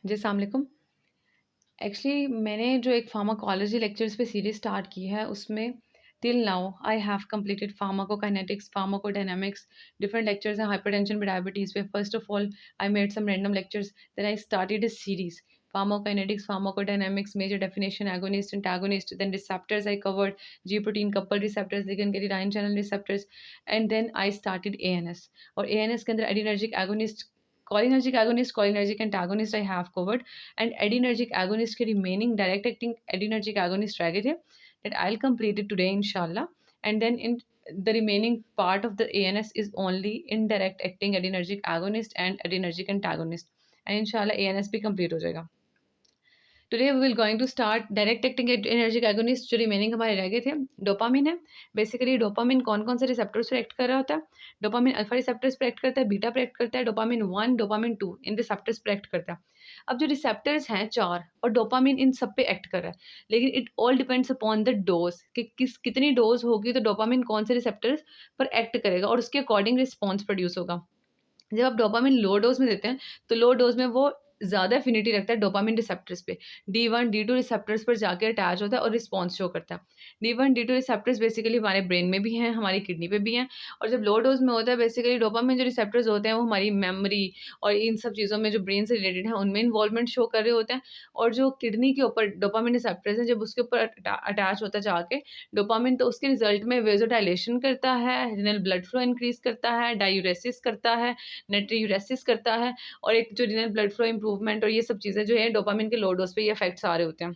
जी, अस्सलाम वालेकुम। एक्चुअली मैंने जो एक फार्माकोलॉजी लेक्चर्स पे सीरीज़ स्टार्ट की है, उसमें till now I have completed pharmacokinetics, pharmacodynamics, different lectures हैं हाइपरटेंशन पे, डायबिटीज़ पे। First of all I made some random lectures, then I started a series pharmacokinetics, pharmacodynamics, major definition, agonist, antagonist, then receptors I covered, G protein coupled receptors, ligand ion channel receptors, and then I started ANS. और ANS के अंदर adrenergic agonist, cholinergic agonist, cholinergic antagonist I have covered, and adrenergic agonist के remaining direct acting adrenergic agonist रह गए थे, that I'll complete it today inshallah. And then in the remaining part of the ANS is only indirect acting adrenergic agonist and adrenergic antagonist, and inshallah ANS भी complete हो जाएगा. Today we will going to start direct acting adrenergic agonist जो remaining हमारे रह गए थे. Dopamine है. Basically dopamine कौन कौन से रिसेप्टर्स पर एक्ट कर रहा होता है? डोपामिन अल्फा रिसेप्टर्स पर एक्ट करता है, बीटा पर एक्ट करता है, डोपामिन 1, डोपामिन 2 इन रिसेप्टर्स पर एक्ट करता है. अब जो रिसेप्टर्स हैं 4 और डोपामिन इन सब पे एक्ट कर रहा है, लेकिन it all depends upon the dose कि कितनी डोज होगी तो डोपामिन कौन से रिसेप्टर्स पर एक्ट करेगा और उसके अकॉर्डिंग रिस्पॉन्स प्रोड्यूस होगा. जब आप डोपामिन लो डोज में देते हैं तो लो डोज में वो ज़्यादा एफिनिटी रखता है डोपामिन रिसेप्टर्स पे. D1 D2 रिसेप्टर्स पर जाके अटैच होता है और रिस्पॉन्स शो करता है. D1 D2 रिसेप्टर्स बेसिकली हमारे ब्रेन में भी हैं, हमारी किडनी पे भी हैं. और जब लो डोज में होता है बेसिकली डोपामिन जो रिसेप्टर्स होते हैं वो हमारी मेमोरी और इन सब चीज़ों में जो ब्रेन से रिलेटेड है उनमें इन्वॉल्वमेंट शो कर रहे होते हैं. और जो किडनी के ऊपर डोपामिन रिसेप्टर्स हैं जब उसके ऊपर अटैच होता है जाके डोपामिन, तो उसके रिजल्ट में वेजोडाइलेशन करता है, रीनल ब्लड फ्लो इंक्रीज करता है, डायूरेसिस करता है, नाइट्रियूरेसिस करता है, और एक जो रीनल ब्लड फ्लो इंप्रूवमेंट और ये सब चीज़ें जो है डोपामिन के लो डोज पे ये इफेक्ट्स आ रहे होते हैं.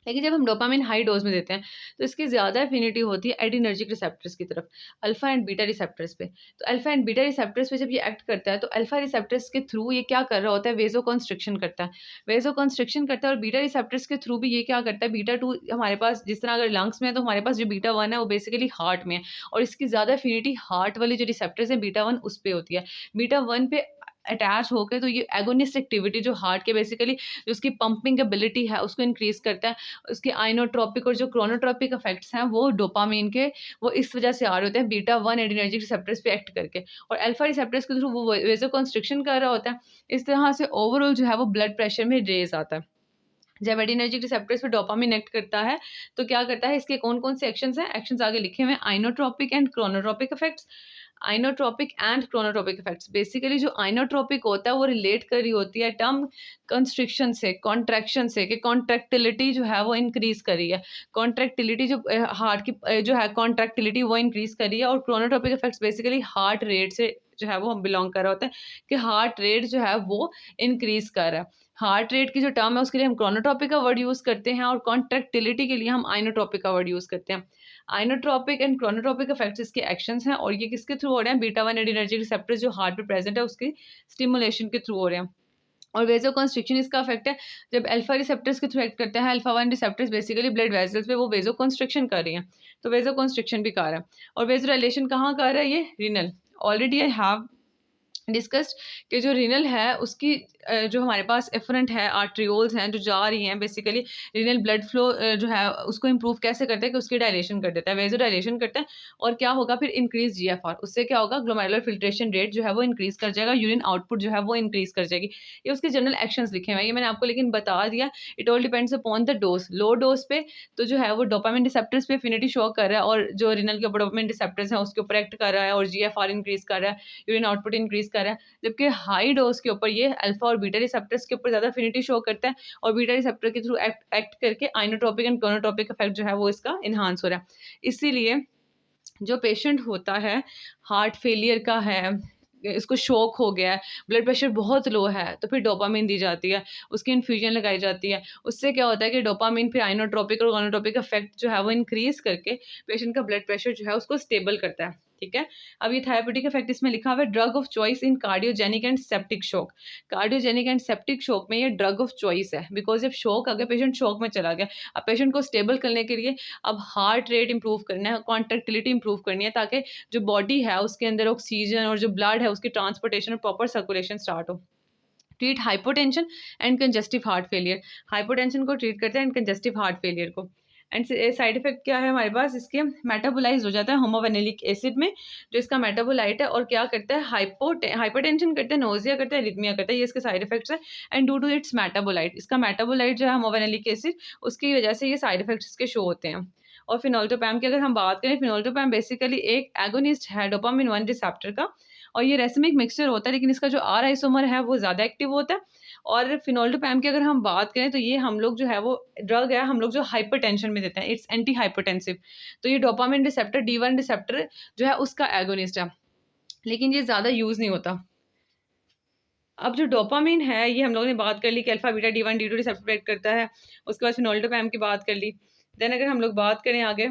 लेकिन जब हम डोपामिन हाई डोज में देते हैं तो इसकी ज़्यादा एफिनिटी होती है एडिनर्जिक रिसेप्टर्स की तरफ, अल्फा एंड बीटा रिसेप्टर्स पे. तो अल्फा एंड बीटा रिसेप्टर्स पे जब ये एक्ट करता है तो अल्फा रिसेप्टर्स के थ्रू ये क्या कर रहा होता है, वेजो कंस्ट्रिक्शन करता है. वेजो कंस्ट्रिक्शन करता है और बीटा रिसेप्टर्स के थ्रू भी ये क्या करता है, बीटा 2 हमारे पास जिस तरह अगर लंग्स में है तो हमारे पास जो बीटा 1 है वो बेसिकली हार्ट में है, और इसकी ज़्यादा एफिनिटी हार्ट वाली जो रिसेप्टर्स हैं बीटा 1 उस पर होती है. बीटा 1 पे अटैच होकर तो ये एगोनिस्ट एक्टिविटी जो हार्ट के बेसिकली जो उसकी पंपिंग एबिलिटी है उसको इंक्रीज करता है. उसके आइनोट्रोपिक और जो क्रोनोट्रोपिक इफेक्ट्स हैं वो डोपामिन के वो इस वजह से आ रहे होते हैं बीटा 1 एडिनर्जिक रिसेप्टर्स पे एक्ट करके, और अल्फा रिसेप्टर्स के थ्रू वो वेजो कंस्ट्रिक्शन कर रहा होता है. इस तरह से ओवरऑल जो है वो ब्लड प्रेशर में रेज आता है. जब एडिनर्जिक रिसेप्टर्स पे डोपामिन एक्ट करता है तो क्या करता है, इसके कौन कौन से एक्शंस हैं, एक्शंस आगे लिखे हुए हैं, inotropic and chronotropic effects. Inotropic and chronotropic effects, basically जो आइनोट्रोपिक होता है वो रिलेट कर रही होती है टर्म कंस्ट्रिक्शन से, कॉन्ट्रैक्शन से, कि कॉन्ट्रैक्टिलिटी जो है वो इंक्रीज कर रही है. कॉन्ट्रैक्टिलिटी जो हार्ट की जो है कॉन्ट्रैक्टिलिटी वो इंक्रीज कर रही है. और chronotropic effects basically heart rate से जो है वो हम बिलोंग कर रहा होता है कि हार्ट रेट जो है वो इंक्रीज कर रहा है. हार्ट रेट की जो टर्म है उसके लिए हम क्रोनोट्रोपिक का वर्ड यूज़ करते हैं और कॉन्ट्रैक्टिलिटी के लिए हम आइनोट्रोपिक का वर्ड यूज़ करते हैं. आइनोट्रोपिक एंड क्रोनोट्रोपिक इफेक्ट्स इसके एक्शंस हैं और ये किसके थ्रू हो रहे हैं, बीटा 1 एडिनर्जिक रिसेप्टर्स जो हार्ट पे प्रेजेंट है उसकी स्टिमुलेशन के थ्रू हो रहे हैं. और वेजो कंस्ट्रिक्शन इसका इफेक्ट है जब अल्फा रिसेप्टर्स के थ्रू एक्ट करते हैं. Alpha 1 receptors basically blood vessels पे वो वेजो कंस्ट्रिक्शन कर रही हैं, तो वेजो कंस्ट्रिक्शन भी कर रहा है. और वेजो डायलेशन कहाँ कर रहा है, ये renal. Already I have discussed कि जो रीनल है उसकी जो हमारे पास एफरेंट है, आर्ट्रियोल्स हैं जो जा रही हैं, बेसिकली रीनल ब्लड फ्लो जो है उसको इंप्रूव कैसे करता है कि उसकी डायलेशन कर देता है, वेजो डायलेशन करता है. और क्या होगा फिर, इंक्रीज GFR, उससे क्या होगा, ग्लोमेरुलर फिल्ट्रेशन रेट जो है वो इंक्रीज कर जाएगा, यूरिन आउटपुट जो है वो इंक्रीज कर जाएगी. ये उसके जनरल एक्शंस लिखे हुए हैं, ये मैंने आपको लेकिन बता दिया. It all depends upon the dose. Low dose पे तो जो है वो डोपामिन रिसेप्टर्स पे एफिनिटी शो कर रहा है और जो रीनल के ऊपर डोपामिन रिसेप्टर्स हैं उसके ऊपर एक्ट कर रहा है और GFR इंक्रीज कर रहा है, यूरिन आउटपुट इंक्रीज कर रहा है. जबकि हाई डोज के ऊपर ये अल्फा और बीटा रिसेप्टर्स के ऊपर ज़्यादा एफिनिटी शो करता है और बीटा रिसेप्टर के थ्रू एक्ट करके आइनोट्रोपिक एंड क्रोनोट्रोपिक इफेक्ट जो है वो इसका इन्हांस हो रहा है. इसीलिए जो पेशेंट होता है, हार्ट फेलियर का है, इसको शॉक हो गया है, ब्लड प्रेशर बहुत लो है, तो फिर डोपामिन दी जाती है, उसकी इन्फ्यूजन लगाई जाती है. उससे क्या होता है कि डोपामिन फिर आइनोट्रोपिक और गोनोट्रोपिक इफेक्ट जो है वो इंक्रीज करके पेशेंट का ब्लड प्रेशर जो है उसको स्टेबल करता है. ठीक है. अब ये थेरेप्यूटिक इफेक्ट इसमें लिखा हुआ है, drug of choice in cardiogenic and septic shock. Cardiogenic and septic shock में ये ड्रग ऑफ चॉइस है, बिकॉज जब शॉक अगर पेशेंट शॉक में चला गया, अब पेशेंट को स्टेबल करने के लिए अब हार्ट रेट इंप्रूव करना है, कॉन्ट्रैक्टिलिटी इंप्रूव करनी है, ताकि जो बॉडी है उसके अंदर ऑक्सीजन और जो ब्लड है उसकी ट्रांसपोर्टेशन और प्रॉपर सर्कुलेशन स्टार्ट हो. Treat hypotension and congestive heart failure. Hypotension को ट्रीट करते हैं एंड कंजेस्टिव हार्ट फेलियर को. एंड साइड इफेक्ट क्या है हमारे पास, इसके मेटाबोलाइज हो जाता है होमोवेनिलिक एसिड में, जो इसका मेटाबोलाइट है, और क्या करता है, हाइपरटेंशन करता है, नोजिया करता है, रिथमिया करता है, ये इसके साइड इफेक्ट्स है। And due to its metabolite, इसका मेटाबोलाइट जो है होमोवेनिलिक एसिड, उसकी वजह से ये साइड इफेक्ट्स इसके शो होते हैं। और फिनोल्टोपैम की अगर हम बात करें, फिनोल्टोपैम बेसिकली एक एगोनिस्ट है डोपामिन 1 रिसेप्टर का, और ये रेसिमिक मिक्सचर होता है, लेकिन इसका जो आर आइसोमर है वो ज़्यादा एक्टिव होता है। और फिनोल्टोपैम की अगर हम बात करें तो ये हम लोग जो है वो ड्रग है, हम लोग जो हाइपरटेंशन में देते हैं, इट्स एंटी हाइपरटेंसिव। तो ये डोपामिन रिसेप्टर D1 रिसेप्टर जो है उसका एगोनिस्ट है, लेकिन ये ज़्यादा यूज़ नहीं होता। अब जो डोपामिन है ये हम लोगों ने बात कर ली कि alpha beta D1 D2 receptor act करता है, उसके बाद फिनोल्टोपैम की बात कर ली। देन अगर हम लोग बात करें आगे,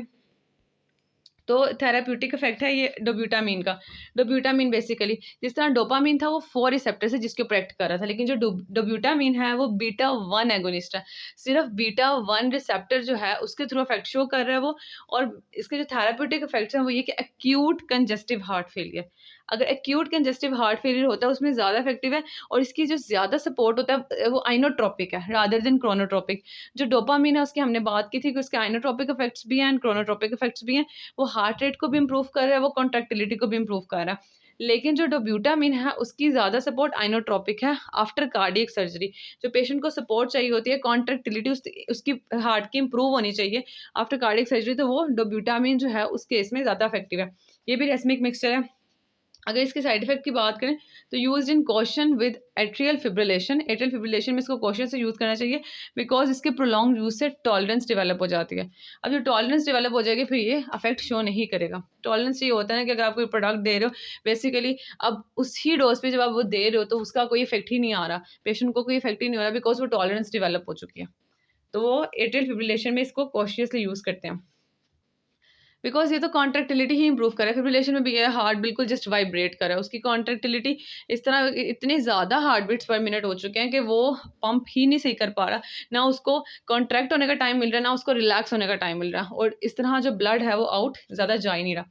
तो थेराप्यूटिक इफेक्ट है ये डोब्यूटामीन का। डोब्यूटामीन बेसिकली जिस तरह डोपामीन था वो 4 रिसेप्टर से जिसके ऊपर एक्ट कर रहा था, लेकिन जो डोब्यूटामीन है वो बीटा 1 एगोनिस्ट है। सिर्फ बीटा 1 रिसेप्टर जो है उसके थ्रू इफेक्ट शो कर रहा है वो। और इसके जो थेराप्यूटिक इफेक्ट्स हैं वो ये कि एक्यूट कंजेस्टिव हार्ट फेलियर, अगर एक्यूट कंजेस्टिव हार्ट फेलियर होता है उसमें ज़्यादा इफेक्टिव है, और इसकी जो ज़्यादा सपोर्ट होता है वो आइनोट्रोपिक है रादर देन क्रोनोट्रोपिक। जो डोपामीन है उसकी हमने बात की थी कि उसके आइनोट्रोपिक इफेक्ट्स भी हैं एंड क्रोनोट्रोपिक इफेक्ट्स भी हैं, वो हार्ट रेट को भी इम्प्रूव कर रहा है, वो कॉन्ट्रैक्टिलिटी को भी इम्प्रूव कर रहा है। लेकिन जो डोब्यूटामीन है उसकी ज़्यादा सपोर्ट आइनोट्रोपिक है आफ्टर कार्डियक सर्जरी। जो पेशेंट को सपोर्ट चाहिए होती है, कॉन्ट्रैक्टिलिटी उसकी हार्ट की इंप्रूव होनी चाहिए आफ्टर कार्डियक सर्जरी, तो वो डोब्यूटामीन जो है उस केस में ज़्यादा इफेक्टिव है। ये भी रेसमिक मिक्सचर है। अगर इसके साइड इफेक्ट की बात करें तो used in caution with atrial fibrillation, atrial fibrillation में इसको कॉशन से यूज़ करना चाहिए, बिकॉज इसके प्रोलॉन्ग यूज से टॉलरेंस डेवलप हो जाती है। अब जो टॉलरेंस डेवलप हो जाएगी फिर ये अफेक्ट शो नहीं करेगा। टॉलरेंस ये होता है ना कि अगर आप कोई प्रोडक्ट दे रहे हो बेसिकली, अब उसी डोज पे जब आप वो दे रहे हो तो उसका कोई इफेक्ट ही नहीं आ रहा, पेशेंट को कोई इफेक्ट ही नहीं हो रहा, बिकॉज वो टॉलरेंस डेवलप हो चुकी है। तो वो एट्रियल फिब्रिलेशन में इसको कॉशियसली यूज़ करते हैं, बिकॉज ये तो कॉन्ट्रैक्टिलिटी ही इंप्रूव करे। फिब्रिलेशन में भी ये हार्ट बिल्कुल जस्ट वाइब्रेट करे, उसकी कॉन्ट्रैक्टिलिटी इस तरह इतने ज़्यादा हार्ट बीट्स पर मिनट हो चुके हैं कि वो पंप ही नहीं सही कर पा रहा, ना उसको कॉन्ट्रैक्ट होने का टाइम मिल रहा है, ना उसको रिलैक्स होने का टाइम मिल रहा है, और इस तरह जो ब्लड है वो आउट ज़्यादा जा ही नहीं रहा।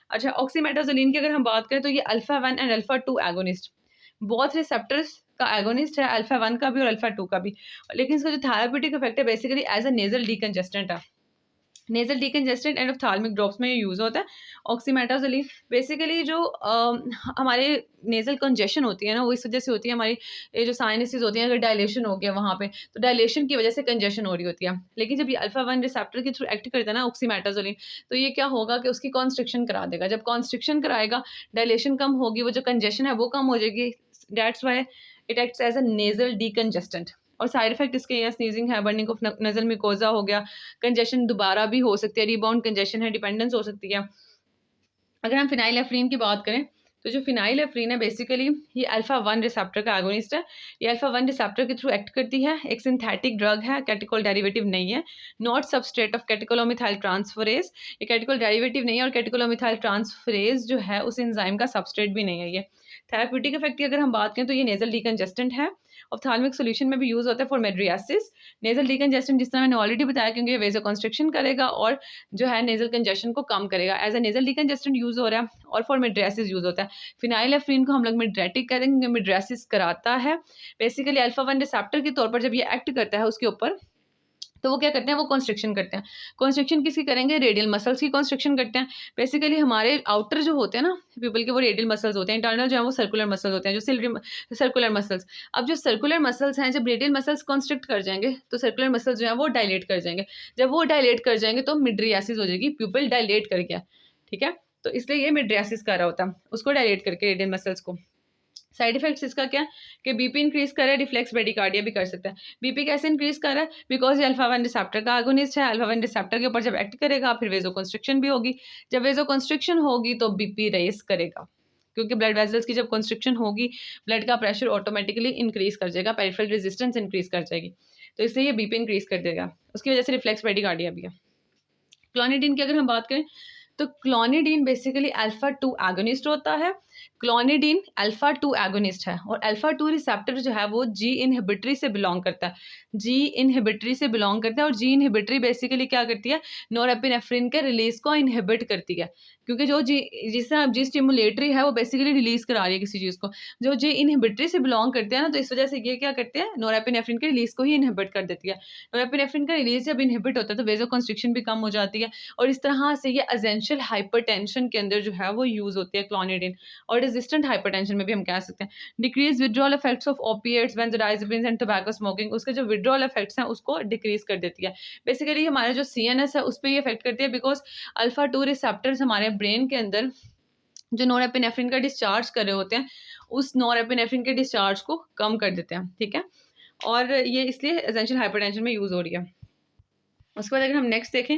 अच्छा, ऑक्सीमेटाजोलिन की अगर हम बात करें तो ये अल्फा 1 एंड अल्फा 2 एगोनिस्ट, बहुत रिसेप्टर्स का एगोनिस्ट है, अल्फा 1 का भी और अल्फा 2 का भी। लेकिन इसका जो थेराप्यूटिक इफेक्ट है basically as a nasal decongestant है, nasal decongestant and ophthalmic drops में ये यूज़ होता है। ऑक्सीमेटाजोलिन बेसिकली जो हमारे नेजल कंजेशन होती है ना, वो इस वजह से होती है, हमारी ये जो साइनसेस होती हैं अगर डायलेशन हो गया वहाँ पे, तो डायलेशन की वजह से कंजेशन हो रही होती है। लेकिन जब ये अल्फा 1 रिसेप्टर के थ्रू एक्ट करता है ना ऑक्सीमेटाजोलिन, तो ये क्या होगा कि उसकी कॉन्स्ट्रिक्शन करा देगा। जब कॉन्स्ट्रिक्शन कराएगा, डायलेशन कम होगी, वो जो कंजेशन है वो कम हो जाएगी। That's why it acts as a nasal decongestant. और साइड इफेक्ट इसके यहाँ स्नीजिंग है, बर्निंग ऑफ नजल मिकोजा हो गया, कंजेशन दोबारा भी हो सकती है, रिबाउंड कंजेशन है, डिपेंडेंस हो सकती है। अगर हम फिनाइलेफ्रीन की बात करें तो जो फिनाइलेफ्रीन है बेसिकली ये अल्फा 1 रिसेप्टर का एगोनिस्ट है। ये अल्फा 1 रिसेप्टर के थ्रू एक्ट करती है, एक सिंथेटिक ड्रग है, कैटेकोल डेरिवेटिव नहीं है, नॉट सबस्ट्रेट ऑफ कैटेकोलोमिथाइल ट्रांसफरेज। ये कैटेकोल डेरिवेटिव नहीं है और कैटेकोलोमिथाइल ट्रांसफरेज जो है उस एंजाइम का सबस्ट्रेट भी नहीं है। ये थेराप्यूटिक इफेक्ट की अगर हम बात करें तो ये नेजल डीकंजेस्टेंट है, ऑप्थाल्मिक सॉल्यूशन में भी यूज होता है फॉर मेड्रियासिस। नेजल डीकंजेस्टेंट जिस तरह मैंने ऑलरेडी बताया, क्योंकि ये वेजो कंस्ट्रिक्शन करेगा और जो है नेजल कंजेशन को कम करेगा, as a nasal decongestant use हो रहा है, और फॉर मेड्रियासिस यूज होता है। फिनाइलेफ्रीन को हम लोग मेड्रेटिक कह देंगे, मेड्रियासिस कराता है। बेसिकली अल्फा 1 रिसेप्टर के तौर पर जब ये एक्ट करता है उसके ऊपर, तो वो क्या करते हैं, वो कॉन्स्ट्रिक्शन करते हैं। कॉन्स्ट्रिक्शन किसकी करेंगे, रेडियल मसल्स की कॉन्स्ट्रिक्शन करते हैं। बेसिकली हमारे आउटर जो होते हैं ना पीपल के, वो रेडियल मसल्स होते हैं, इंटरनल जो है वो सर्कुलर मसल्स होते हैं, जो सर्कुलर मसल्स। अब जो सर्कुलर मसल्स हैं, जब रेडियल मसल्स कॉन्स्ट्रिक्ट कर जाएंगे तो सर्कुलर मसल्स जो है वो डायलेट कर जाएंगे। जब वो डायलेट कर जाएंगे तो मिड्रियासिस हो जाएगी, प्यूपल डायलेट कर गया, ठीक है। तो इसलिए ये मिड्रियासिस कर रहा होता है, उसको डायलेट करके रेडियल मसल्स को। साइड इफेक्ट्स इसका क्या है कि बीपी इंक्रीज कर रहा है, रिफ्लेक्स ब्रेडिकार्डिया भी कर सकता है। बीपी कैसे इंक्रीज कर रहा है, बिकॉज ये अल्फा 1 रिसेप्टर का एगोनिस्ट है, अल्फा 1 रिसेप्टर के ऊपर जब एक्ट करेगा फिर वेजो कंस्ट्रिक्शन भी होगी, जब वेजो कंस्ट्रिक्शन होगी तो बीपी रेस करेगा, क्योंकि ब्लड वेजल्स की जब कंस्ट्रिक्शन होगी ब्लड का प्रेशर ऑटोमेटिकली इंक्रीज कर जाएगा, पेरिफेरल रेजिस्टेंस इंक्रीज कर जाएगी, तो इसलिए ये बीपी इंक्रीज कर देगा, उसकी वजह से रिफ्लेक्स ब्रेडिकार्डिया भी है। क्लोनिडीन की अगर हम बात करें तो क्लोनिडीन बेसिकली अल्फा 2 एगोनिस्ट होता है, क्लोनिडिन अल्फा 2 एगोनिस्ट है और अल्फा 2 रिसेप्टर जो है वो जी इनहिबिटरी से बिलोंग करता है, जी इनहिबिटरी से बिलोंग करता है। और जी इनहिबिटरी बेसिकली क्या करती है, नॉरएपिनेफ्रिन के रिलीज को इनहिबिट करती है, क्योंकि जो जी जिस तरह जी स्टिमुलेटरी है वो बेसिकली रिलीज करा रही है किसी चीज़ को, जो जी इनहिबिटरी से बिलोंग करते हैं ना, तो इस वजह से ये क्या करते हैं, नॉरएपिनेफ्रिन के रिलीज को ही इनहिबिट कर देती है। नॉरएपिनेफ्रिन का रिलीज जब इनहिबिट होता है तो वेजोकंस्ट्रिक्शन भी कम हो जाती है, और इस तरह से ये एसेंशियल हाइपरटेंशन के अंदर जो है वो यूज होती है क्लोनिडिन, और रेजिस्टेंट हाइपरटेंशन में भी हम कह सकते हैं। Decrease withdrawal effects of opiates, benzodiazepines and tobacco smoking, उसके जो विड्रॉल इफेक्ट्स हैं उसको डिक्रीज कर देती है। बेसिकली हमारा जो सीएनएस है उस पर ये इफेक्ट करती है, बिकॉज अल्फा 2 रिसेप्टर्स हमारे ब्रेन के अंदर जो नॉरएपिनेफ्रिन का डिस्चार्ज कर रहे होते हैं, उस नॉरएपिनेफ्रिन के डिस्चार्ज को कम कर देते हैं, ठीक है। और ये इसलिए एसेंशियल हाइपरटेंशन में यूज हो रही है। उसके बाद अगर हम नेक्स्ट देखें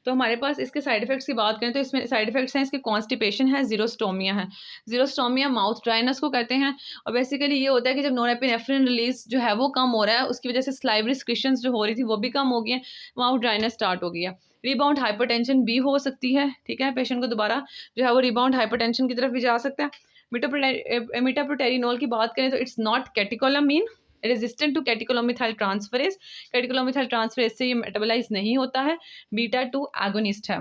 तो हमारे पास इसके साइड इफेक्ट्स की बात करें तो इसमें साइड इफेक्ट्स हैं, इसके कॉन्स्टिपेशन है, जीरोस्टोमिया है। जीरोस्टोमिया माउथ ड्राइनेस को कहते हैं, और बेसिकली ये होता है कि जब नॉरएपिनेफ्रिन रिलीज जो है वो कम हो रहा है, उसकी वजह से स्लाइवरी सिक्रीशंस जो हो रही थी वो भी कम हो गई है, माउथ ड्राइनेस स्टार्ट हो गई है। रिबाउंड हाइपरटेंशन भी हो सकती है, ठीक है, पेशेंट को दोबारा जो है वो रिबाउंड हाइपरटेंशन की तरफ भी जा सकता है। मीटाप्रोटेरिनोल की बात करें तो it's not catecholamine, resistant to catechol O methyl transferase, catechol O methyl transferase से ये मेटाबोलाइज नहीं होता है, बीटा 2 एगोनिस्ट है।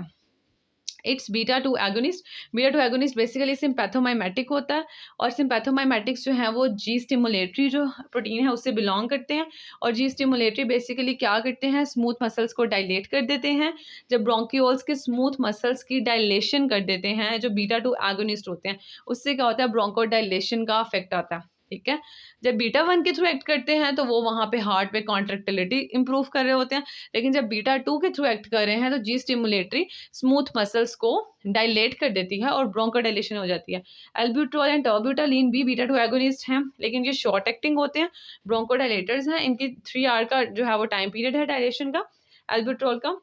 It's beta 2 agonist. Beta 2 agonist basically sympathomimetic होता है, और सिम्पैथोमाइमेटिक्स जो है वो जी स्टिमुलेटरी जो प्रोटीन है उससे बिलोंग करते हैं, और जी स्टिमुलेटरी बेसिकली क्या करते हैं, स्मूथ मसल्स को डायलेट कर देते हैं। जब ब्रोंकियोल्स के स्मूथ मसल्स की डायलेशन कर देते हैं जो बीटा 2 एगोनिस्ट होते हैं, उससे क्या होता है, ब्रोंको डायलेशन का अफेक्ट आता है, ठीक है। जब बीटा 1 के थ्रू एक्ट करते हैं तो वो वहाँ पे हार्ट पे कॉन्ट्रेक्टिलिटी इंप्रूव कर रहे होते हैं, लेकिन जब बीटा 2 के थ्रू एक्ट कर रहे हैं तो जी स्टिमुलेटरी स्मूथ मसल्स को डायलेट कर देती है और ब्रोंकोडायलेशन हो जाती है। एल्ब्यूट्रॉल एंड टर्ब्यूटालिन भी बीटा 2 एगोनिस्ट हैं, लेकिन ये शॉर्ट एक्टिंग होते हैं, ब्रोंकोडायलेटर्स हैं, इनकी 3 आवर का जो है वो टाइम पीरियड है डायलेशन का, एल्ब्यूट्रॉल का।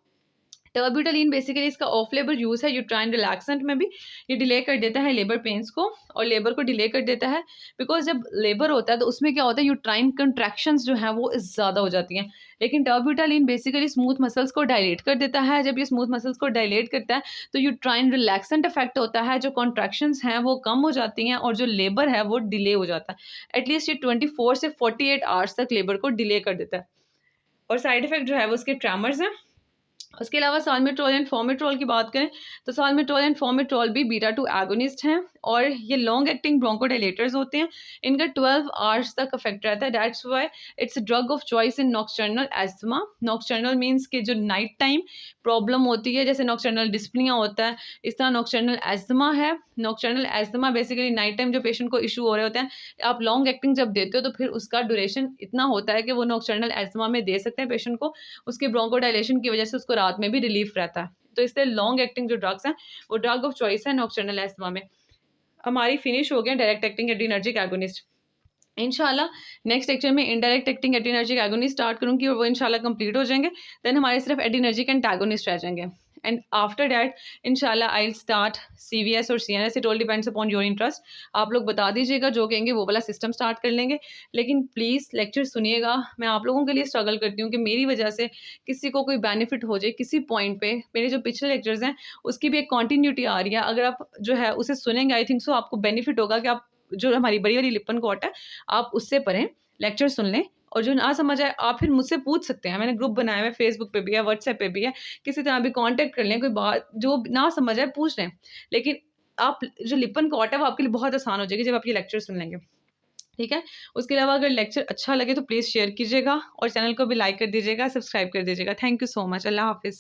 टर्ब्यूटालिन बेसिकली इसका ऑफ लेबर यूज़ है यूट्राइन रिलैक्सेंट में भी, ये डिले कर देता है लेबर पेन्स को, और लेबर को डिले कर देता है, बिकॉज जब लेबर होता है तो उसमें क्या होता है, यूट्राइन कंट्रैक्शंस जो हैं वो ज़्यादा हो जाती हैं, लेकिन टर्ब्यूटालिन बेसिकली स्मूथ मसल्स को डायलेट कर देता है। जब ये स्मूथ मसल्स को डायलेट करता है तो यूट्राइन रिलैक्सेंट इफेक्ट होता है, जो कॉन्ट्रैक्शंस हैं वो कम हो जाती हैं, और जो लेबर है वो डिले हो जाता है। एटलीस्ट ये 24 से 48 आवर्स तक लेबर को डिले कर देता है। और साइड इफेक्ट जो है वो उसके ट्रेमर्स हैं। उसके अलावा साल्मेट्रोल एंड फॉर्मेट्रोल की बात करें तो साल्मेट्रोल एंड फॉर्मेट्रोल भी बीटा 2 एगोनिस्ट हैं, और ये लॉन्ग एक्टिंग ब्रोंकोडायलेटर्स होते हैं, इनका 12 आवर्स तक इफेक्ट रहता है। That's why it's drug of choice in nocturnal asthma. Nocturnal means कि जो नाइट टाइम प्रॉब्लम होती है, जैसे नॉक्टर्नल डिस्पनिया होता है, इस तरह नॉक्टर्नल एस्थमा है। Nocturnal asthma basically night time जो पेशेंट को इशू हो रहे होते हैं, आप लॉन्ग एक्टिंग जब देते हो तो फिर उसका ड्यूरेशन इतना होता है कि वो नॉक्टर्नल एस्थमा में दे सकते हैं पेशेंट को, उसके ब्रोंकोडायलेशन की वजह से उसको रात में भी रिलीफ रहता है। तो इसलिए लॉन्ग एक्टिंग जो ड्रग्स हैं वो ड्रग ऑफ चॉइस है नॉक्टर्नल एस्थमा में। हमारी फिनिश हो गया डायरेक्ट एक्टिंग एड्रीनर्जिक एगोनिस्ट। इंशाल्लाह नेक्स्ट लेक्चर में indirect acting adrenergic agonist start करूँगी, और वो इंशाल्लाह कंप्लीट हो जाएंगे। देन हमारे सिर्फ एड्रीनर्जिक एंटागोनिस्ट रह जाएंगे, एंड आफ्टर दैट इंशाल्लाह आई विल स्टार्ट सीवीएस और CNS. It all depends upon your interest. आप लोग बता दीजिएगा, जो कहेंगे वो वाला सिस्टम स्टार्ट कर लेंगे, लेकिन प्लीज़ लेक्चर सुनिएगा। मैं आप लोगों के लिए स्ट्रगल करती हूँ कि मेरी वजह से किसी को कोई बेनिफिट हो जाए किसी पॉइंट पे। मेरे जो पिछले लेक्चर्स हैं उसकी भी एक कॉन्टीन्यूटी आ रही है, अगर आप जो है उसे सुनेंगे आई थिंक सो आपको बेनिफिट होगा कि आप जो हमारी बड़ी वाली लिपन कोट है आप उससे पढ़ें, लेक्चर सुन लें, और जो ना समझ आए आप फिर मुझसे पूछ सकते हैं। मैंने ग्रुप बनाया हुआ है, फेसबुक पे भी है, व्हाट्सएप पे भी है, किसी तरह भी कांटेक्ट कर लें, कोई बात जो ना समझ आए पूछ लें। लेकिन आप जो लिपन कोट है वो आपके लिए बहुत आसान हो जाएगी जब आप ये लेक्चर सुन लेंगे, ठीक है। उसके अलावा अगर लेक्चर अच्छा लगे तो प्लीज़ शेयर कीजिएगा, और चैनल को भी लाइक कर दीजिएगा, सब्सक्राइब कर दीजिएगा। Thank you so much. अल्लाह हाफिज़।